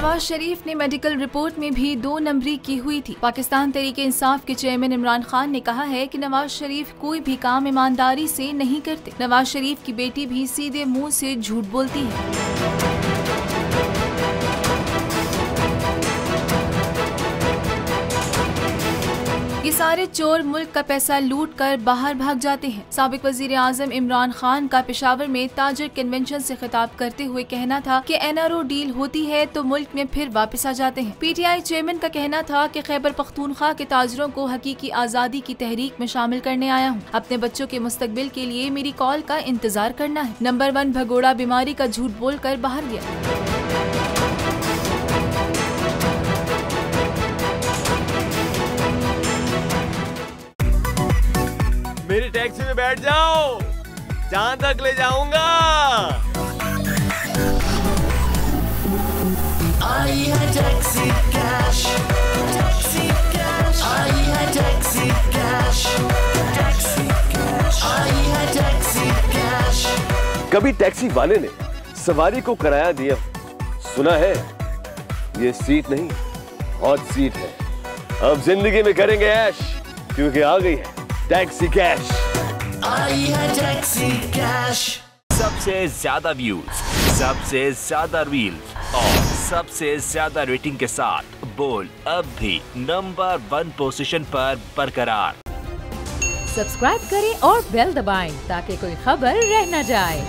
नवाज शरीफ ने medical report में भी 2 नंबरी की हुई थी। पाकिस्तान तहरीक इंसाफ के चेयरमैन इमरान खान ने कहा है कि नवाज शरीफ कोई भी काम ईमानदारी से नहीं करते। नवाज शरीफ की बेटी भी सीधे मुंह से झूठ बोलती है। ये सारे चोर मुल्क का पैसा लूट कर बाहर भाग जाते हैं। साबिक वजीर आजम इमरान खान का पेशावर में ताजर कन्वेंशन से खिताब करते हुए कहना था कि NRO डील होती है तो मुल्क में फिर वापस आ जाते हैं। PTI चेयरमैन का कहना था कि खैबर पख्तूनख्वा के ताजरों को हकीकी आज़ादी की तहरीक में शामिल करने आया हूँ। अपने बच्चों के मुस्तकबिल के लिए मेरी कॉल का इंतजार करना है। नंबर 1 भगोड़ा बीमारी का झूठ बोल कर बाहर गया। मेरी टैक्सी में बैठ जाओ, जहां तक ले जाऊंगा। आई है टैक्सी कैश, टैक्सी कैश, आई है टैक्सी कैश, टैक्सी कैश, आई है टैक्सी कैश। कभी टैक्सी वाले ने सवारी को किराया दिया, सुना है ये सीट नहीं हॉट सीट है। अब जिंदगी में करेंगे ऐश, क्योंकि आ गई है टैक्सी कैश। आई है टैक्सी कैश। सबसे ज्यादा व्यूज, सबसे ज्यादा रील्स और सबसे ज्यादा रेटिंग के साथ बोल अब भी नंबर 1 पोजीशन पर बरकरार। सब्सक्राइब करें और बेल दबाएं ताकि कोई खबर रह न जाए।